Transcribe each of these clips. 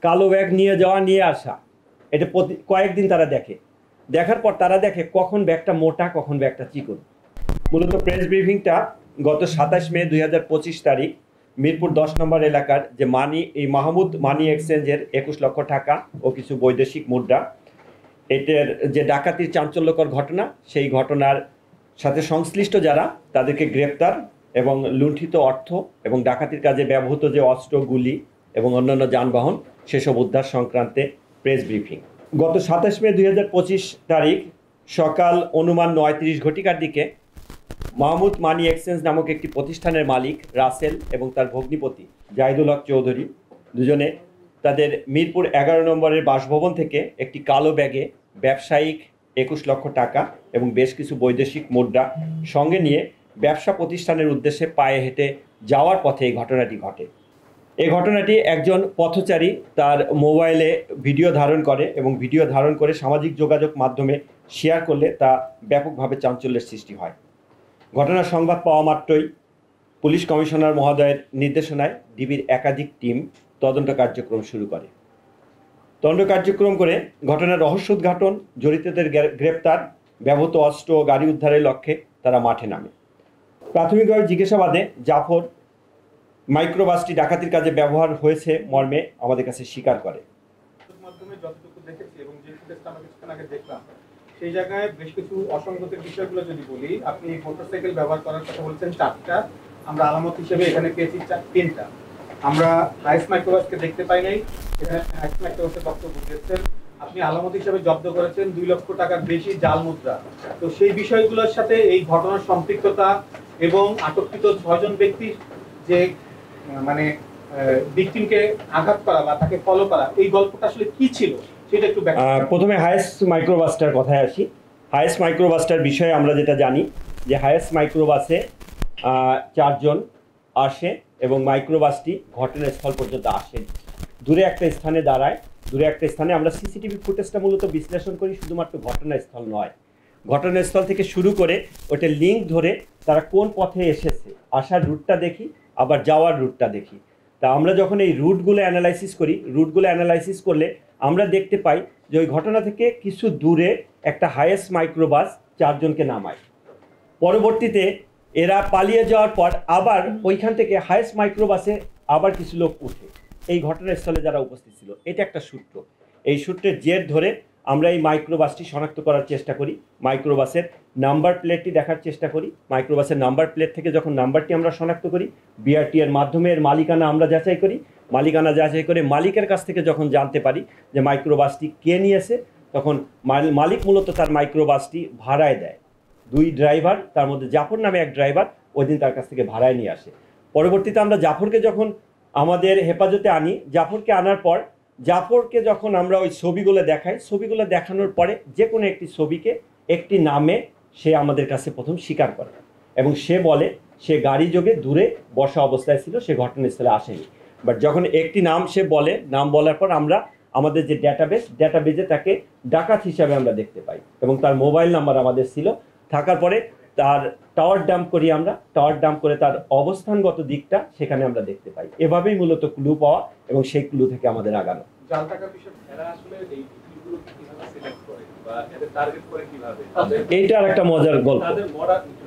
কালো ব্যাগ নিয়ে যাওয়া নিয়ে আসা, এটা কয়েকদিন তারা দেখে। দেখার পর তারা দেখে কখন ব্যাগটা মোটা কখন ব্যাগটা চিকন। মূলত প্রেস ব্রিফিংটা গত 27 মে 2025 তারিখ মিরপুর 10 নম্বর এলাকার যে মাহমুদ মানি এক্সচেঞ্জের 21 লক্ষ টাকা ও কিছু বৈদেশিক মুদ্রা, এটার যে ডাকাতির চাঞ্চল্যকর ঘটনা, সেই ঘটনার সাথে সংশ্লিষ্ট যারা তাদেরকে গ্রেপ্তার এবং লুণ্ঠিত অর্থ এবং ডাকাতির কাজে ব্যবহৃত যে অস্ত্র, গুলি এবং অন্যান্য যানবাহন সেসব উদ্ধার সংক্রান্তে প্রেস ব্রিফিং। গত 27 মে 2025 তারিখ সকাল অনুমান 9:30 ঘটিকার দিকে মাহমুদ মানি এক্সচেঞ্জ নামক একটি প্রতিষ্ঠানের মালিক রাসেল এবং তার ভগ্নিপতি জাহিদুল হক চৌধুরী দুজনে তাদের মিরপুর 11 নম্বরের বাসভবন থেকে একটি কালো ব্যাগে ব্যবসায়িক 21 লক্ষ টাকা এবং বেশ কিছু বৈদেশিক মুদ্রা সঙ্গে নিয়ে ব্যবসা প্রতিষ্ঠানের উদ্দেশ্যে পায়ে হেঁটে যাওয়ার পথে এই ঘটনাটি ঘটে। এই ঘটনাটি একজন পথচারী তার মোবাইলে ভিডিও ধারণ করে এবং ভিডিও ধারণ করে সামাজিক যোগাযোগ মাধ্যমে শেয়ার করলে তা ব্যাপকভাবে চাঞ্চল্যের সৃষ্টি হয়। ঘটনার সংবাদ পাওয়া মাত্রই পুলিশ কমিশনার মহোদয়ের নির্দেশনায় ডিবির একাধিক টিম তদন্ত কার্যক্রম শুরু করে। তদন্ত কার্যক্রম করে ঘটনার রহস্য উদ্ঘাটন, জড়িতদের গ্রেপ্তার, ব্যবহৃত অস্ত্র ও গাড়ি উদ্ধারের লক্ষ্যে তারা মাঠে নামে। প্রাথমিকভাবে জিজ্ঞাসাবাদে জাফর মাইক্রোবাসটি ডাকাতির কাজে ব্যবহার হয়েছে মর্মে আমাদের কাছে স্বীকার করে। যতটুকু দেখেছি এবং যে ফুটেজটা আমরা কিছুক্ষণ আগে দেখলাম, সেই জায়গায় বেশ কিছু অসঙ্গতির বিষয়গুলো যদি বলি, আপনি মোটরসাইকেল ব্যবহার করার কথা বলছেন 4টা, আমরা আলামত হিসেবে এখানে পেয়েছি 3টা। আমরা হাইস মাইক্রোবাসকে দেখতে পাই নাই, এখানে হাইস মাইক্রোবাসের বক্তব্য দিয়েছেন। আপনি আলামত হিসেবে জব্দ করেছেন 2 লক্ষ টাকার বেশি জাল মুদ্রা। তো সেই বিষয়গুলোর সাথে এই ঘটনার সম্পৃক্ততা এবং আটককৃত 6 জন ব্যক্তির যে মানে ভিকটিমকে আঘাত করা বা তাকে ফলো করা, এই গল্পটা আসলে কি ছিল সেটা একটু প্রথমে হাইস মাইক্রোবাসটার কথায় আসি। হাইস মাইক্রোবাসটার বিষয়ে আমরা যেটা জানি যে হাইস মাইক্রোবাসে 4 জন আসে এবং মাইক্রোবাসটি ঘটনাস্থল পর্যন্ত আসেন। দূরে একটা স্থানে দাঁড়ায়, দূরে একটা স্থানে আমরা সিসিটিভি ফুটেজটা মূলত বিশ্লেষণ করি, শুধুমাত্র ঘটনাস্থল নয়, ঘটনাস্থল থেকে শুরু করে ওটা লিঙ্ক ধরে তারা কোন পথে এসেছে, আসার রুটটা দেখি, আবার যাওয়ার রুটটা দেখি। তা আমরা যখন এই রুটগুলো অ্যানালাইসিস করলে আমরা দেখতে পাই যে ওই ঘটনা থেকে কিছু দূরে একটা হাইয়েস্ট মাইক্রোবাস 4 জনকে নামায়। পরবর্তীতে এরা পালিয়ে যাওয়ার পর আবার ওইখান থেকে হাইয়েস্ট মাইক্রোবাসে আবার কিছু লোক উঠে এই ঘটনাস্থলে যারা উপস্থিত ছিল। এটা একটা সূত্র। এই সূত্রের জের ধরে আমরা এই মাইক্রোবাসটি শনাক্ত করার চেষ্টা করি, মাইক্রোবাসের নাম্বার প্লেটটি দেখার চেষ্টা করি। মাইক্রোবাসের নাম্বার প্লেট থেকে যখন নাম্বারটি আমরা শনাক্ত করি, বিআরটি এর মাধ্যমে এর মালিকানা আমরা যাচাই করি। মালিকানা যাচাই করে মালিকের কাছ থেকে যখন জানতে পারি যে মাইক্রোবাসটি কে নিয়েছে, তখন মালিক মূলত তার মাইক্রোবাসটি ভাড়ায় দেয়। 2 ড্রাইভার, তার মধ্যে জাফর নামে এক ড্রাইভার ওই দিন তার কাছ থেকে ভাড়ায় নিয়ে আসে। পরবর্তীতে আমরা জাফরকে যখন আমাদের হেফাজতে আনি, জাফরকে আনার পর জাফরকে যখন আমরা ওই ছবিগুলো দেখাই, ছবিগুলো দেখানোর পরে যে কোনো একটি ছবিকে একটি নামে সে আমাদের কাছে প্রথম স্বীকার করে এবং সে বলে সে গাড়ি যোগে দূরে বসা অবস্থায় ছিল, সে ঘটনাস্থলে আসেনি। বাট যখন একটি নাম সে বলে, নাম বলার পর আমরা আমাদের যে ডেটাবেজে তাকে ডাকাত হিসাবে আমরা দেখতে পাই এবং তার মোবাইল নাম্বার আমাদের ছিল। থাকার পরে তার টাওয়ার ডাম্প করি, আমরা টাওয়ার ডাম্প করে তার অবস্থানগত দিকটা সেখানে আমরা দেখতে পাই। এভাবেই মূলত ক্লু পাওয়া এবং সেই ক্লু থেকে আমাদের আগানো। জাল টাকার বিষয় এরা আসলে এই ভিডিওগুলো কিভাবে সিলেক্ট করে বা এদের টার্গেট করে কিভাবে, এইটার একটা মজার গল্প। তাদের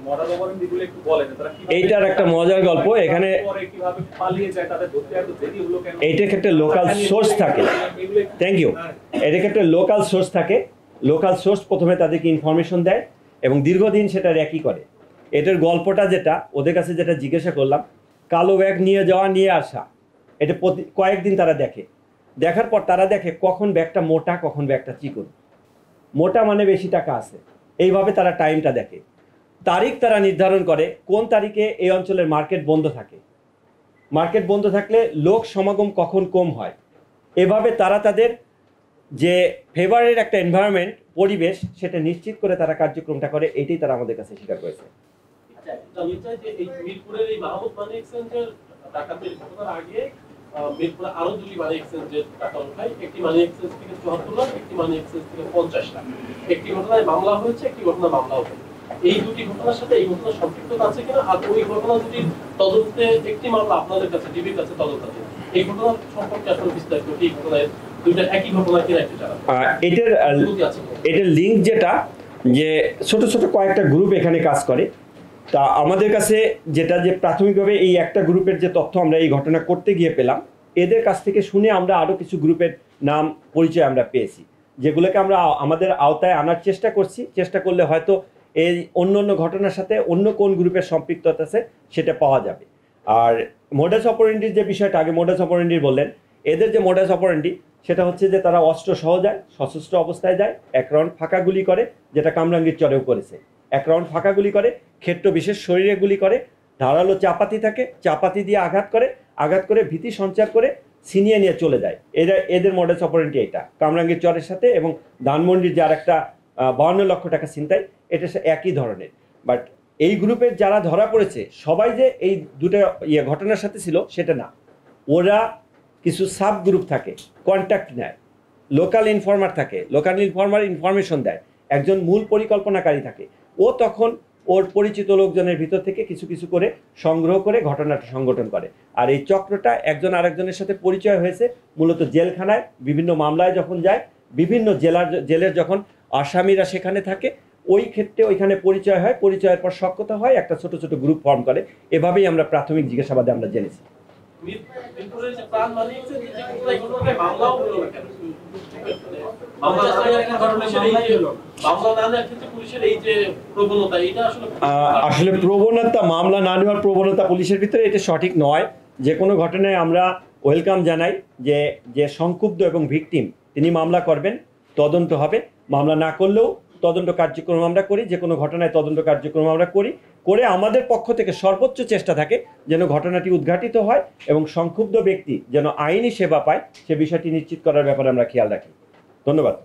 মডাল অবলম্বনগুলো একটু বলেন, তারা এইটার একটা মজার গল্প। এখানে কিভাবে পালিয়ে যায়, তাদের ধরতে এত দেরি হলো কেন? এইটার ক্ষেত্রে লোকাল সোর্স থাকে। Thank you. এটার ক্ষেত্রে লোকাল সোর্স থাকে। লোকাল সোর্স প্রথমে তাদেরকে ইনফরমেশন দেয় এবং দীর্ঘদিন সেটা র্যাকি করে। এটার গল্পটা যেটা ওদের কাছে যেটা জিজ্ঞাসা করলাম, কালো ব্যাগ নিয়ে যাওয়া নিয়ে আসা, এটা কয়েকদিন তারা দেখে। দেখার পর তারা দেখে কখন ব্যাগটা মোটা কখন ব্যাগটা চিকন। মোটা মানে বেশি টাকা আছে, এইভাবে তারা টাইমটা দেখে। তারিখ তারা নির্ধারণ করে কোন তারিখে এই অঞ্চলের মার্কেট বন্ধ থাকে, মার্কেট বন্ধ থাকলে লোক সমাগম কখন কম হয়। এভাবে তারা তাদের যে ফেভারের একটা এনভায়রনমেন্ট, পরিবেশ, সেটা নিশ্চিত করে তারা কার্যক্রমটা করে। এটাই তারা আমাদের কাছে স্বীকার করেছে। আচ্ছা, যে এই মিরপুরের এই মাহমুদ মানি এক্সচেঞ্জের ডাকাতির ঘটনার আগে মিরপুরে আরো 2টি মানি এক্সচেঞ্জের টাকা উঠায়। একটি মানি এক্সচেঞ্জ থেকে 74 লাখ, একটি মানি এক্সচেঞ্জ থেকে 50 লাখ। একটি ঘটনায় মামলা হয়েছে, একটি ঘটনা মামলা হয়নি। এই দুটি ঘটনার সাথে এই ঘটনার সম্পৃক্ততা আছে কিনা, আর ওই ঘটনা যদি তদন্তে একটি মামলা আপনাদের কাছে ডিবির কাছে তদন্ত আছে, এই ঘটনা সম্পর্কে আসলে বিস্তারিত কি ঘটনায় দুইটা একই ঘটনা কিনা একটু জানাবেন। এটার লিঙ্ক যেটা যে ছোট ছোট কয়েকটা গ্রুপ এখানে কাজ করে, তা আমাদের কাছে যেটা যে প্রাথমিকভাবে এই একটা গ্রুপের যে তথ্য আমরা এই ঘটনা করতে গিয়ে পেলাম, এদের কাছ থেকে শুনে আমরা আরও কিছু গ্রুপের নাম পরিচয় আমরা পেয়েছি, যেগুলোকে আমরা আমাদের আওতায় আনার চেষ্টা করছি। চেষ্টা করলে হয়তো এই অন্য অন্য ঘটনার সাথে অন্য কোন গ্রুপের সম্পৃক্ততা আছে সেটা পাওয়া যাবে। আর মোডাস অপারেন্ডির যে বিষয়টা আগে মোডাস অপারেন্ডির বললেন, এদের যে মোডাস অপারেন্ডি সেটা হচ্ছে যে তারা অস্ত্র সহ যায়, সশস্ত্র অবস্থায় যায়, এক রাউন্ড ফাঁকা গুলি করে, যেটা কামরাঙ্গীর চরেও করেছে। এক রাউন্ড ফাঁকা গুলি করে, ক্ষেত্র বিশেষ শরীরে গুলি করে, ধারালো চাপাতি থাকে, চাপাতি দিয়ে আঘাত করে ভীতি সঞ্চার করে ছিনিয়ে নিয়ে চলে যায়। এদের মোডাস অপারেন্ডি এটা কামরাঙ্গীর চরের সাথে এবং ধানমন্ডির যার একটা 52 লক্ষ টাকা ছিনতাই, এটা একই ধরনের। বাট এই গ্রুপের যারা ধরা পড়েছে সবাই যে এই দুটো ঘটনার সাথে ছিল সেটা না। ওরা কিছু সাব গ্রুপ থাকে, কন্ট্যাক্ট নেয়, লোকাল ইনফরমার থাকে, লোকাল ইনফরমার ইনফরমেশন দেয়, একজন মূল পরিকল্পনাকারী থাকে। ও তখন ওর পরিচিত লোকজনের ভিতর থেকে কিছু কিছু করে সংগ্রহ করে ঘটনাটা সংগঠন করে। আর এই চক্রটা একজন আরেকজনের সাথে পরিচয় হয়েছে মূলত জেলখানায় বিভিন্ন মামলায় যখন যায়, বিভিন্ন জেলের যখন আসামিরা সেখানে থাকে, ওই ক্ষেত্রে ওইখানে পরিচয় হয়, পরিচয়ের পর সক্ষতা হয়, একটা ছোট ছোট গ্রুপ ফর্ম করে। এভাবেই আমরা প্রাথমিক জিজ্ঞাসাবাদে আমরা জেনেছি। মিরপুরের যে প্রাণ মানি এক্সচেঞ্জ যে ঘটনা, এই ঘটনায় মামলাও হলো না কেন? মামলা না নেওয়ার ক্ষেত্রে পুলিশের এই যে প্রবণতা, এটা আসলে প্রবণতা, মামলা না নেওয়ার প্রবণতা পুলিশের ভিতরে এটা সঠিক নয়। যে কোনো ঘটনায় আমরা ওয়েলকাম জানাই যে সংক্ষুব্ধ এবং ভিকটিম তিনি মামলা করবেন, তদন্ত হবে। মামলা না করলেও তদন্ত কার্যক্রম আমরা করি, যে কোনো ঘটনায় তদন্ত কার্যক্রম আমরা করে আমাদের পক্ষ থেকে সর্বোচ্চ চেষ্টা থাকে যেন ঘটনাটি উদ্ঘাটিত হয় এবং সংক্ষুব্ধ ব্যক্তি যেন আইনি সেবা পায়, সে বিষয়টি নিশ্চিত করার ব্যাপারে আমরা খেয়াল রাখি। ধন্যবাদ।